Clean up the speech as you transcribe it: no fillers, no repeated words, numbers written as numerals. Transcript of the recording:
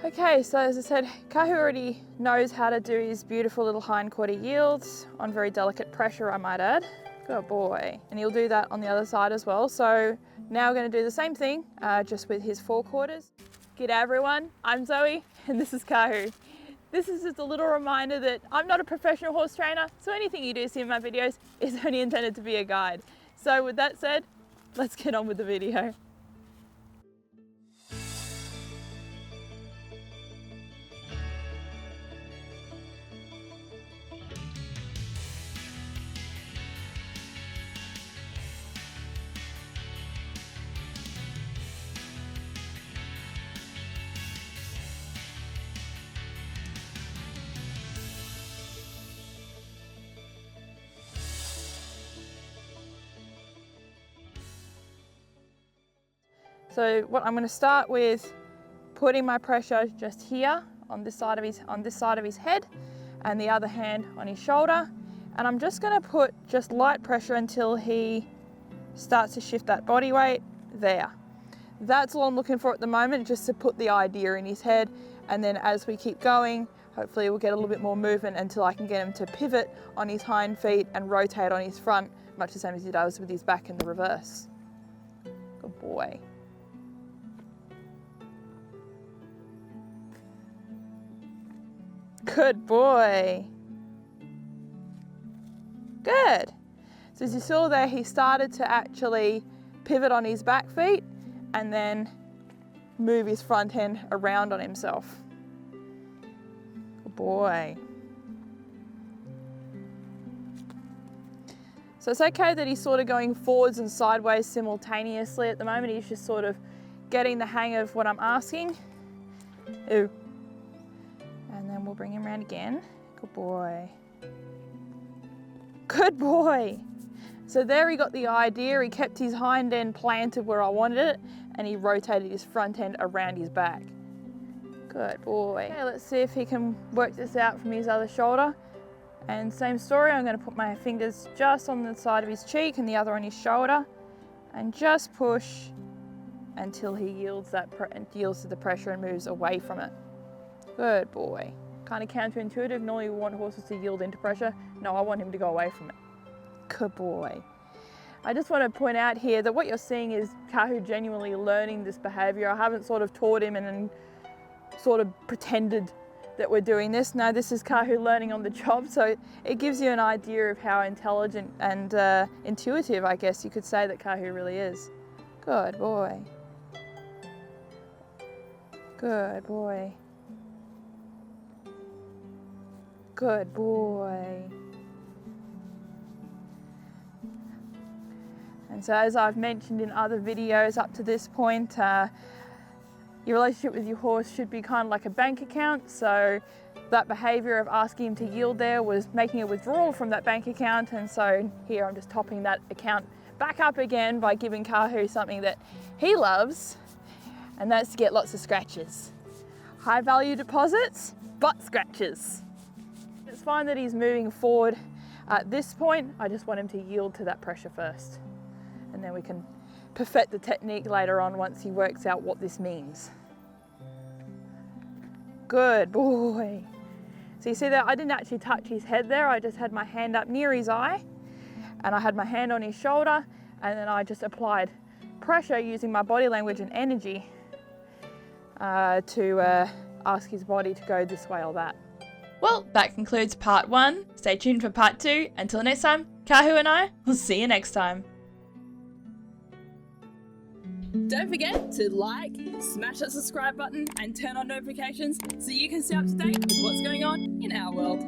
Okay, so as I said, Kahu already knows how to do his beautiful little hindquarter yields on very delicate pressure, I might add. Good boy. And he'll do that on the other side as well. So now we're going to do the same thing, just with his forequarters. G'day everyone, I'm Zoe and this is Kahu. This is just a little reminder that I'm not a professional horse trainer, so anything you do see in my videos is only intended to be a guide. So with that said, let's get on with the video. So what I'm going to start with, putting my pressure just here on this side of his head, and the other hand on his shoulder, and I'm just going to put just light pressure until he starts to shift that body weight there. That's all I'm looking for at the moment, just to put the idea in his head, and then as we keep going, hopefully we'll get a little bit more movement until I can get him to pivot on his hind feet and rotate on his front, much the same as he does with his back in the reverse. Good boy. Good boy. Good. So as you saw there, he started to actually pivot on his back feet and then move his front end around on himself. Good boy. So it's okay that he's sort of going forwards and sideways simultaneously at the moment. He's just sort of getting the hang of what I'm asking. Ooh. And then we'll bring him around again. Good boy. Good boy. So there he got the idea. He kept his hind end planted where I wanted it, and he rotated his front end around his back. Good boy. Okay, let's see if he can work this out from his other shoulder. And same story, I'm going to put my fingers just on the side of his cheek and the other on his shoulder, and just push until he yields to the pressure and moves away from it. Good boy. Kind of counterintuitive. Normally we want horses to yield into pressure. No, I want him to go away from it. Good boy. I just want to point out here that what you're seeing is Kahu genuinely learning this behavior. I haven't sort of taught him and sort of pretended that we're doing this. No, this is Kahu learning on the job. So it gives you an idea of how intelligent and intuitive, I guess you could say, that Kahu really is. Good boy. Good boy. Good boy. And so as I've mentioned in other videos up to this point, your relationship with your horse should be kind of like a bank account. So that behavior of asking him to yield there was making a withdrawal from that bank account. And so here I'm just topping that account back up again by giving Kahu something that he loves, and that's to get lots of scratches. High value deposits, butt scratches. It's fine that he's moving forward at this point. I just want him to yield to that pressure first, and then we can perfect the technique later on once he works out what this means. Good boy. So you see that I didn't actually touch his head there. I just had my hand up near his eye, and I had my hand on his shoulder, and then I just applied pressure using my body language and energy to ask his body to go this way or that. Well, that concludes part 1. Stay tuned for part 2. Until next time, Kahu and I will see you next time. Don't forget to like, smash that subscribe button and turn on notifications so you can stay up to date with what's going on in our world.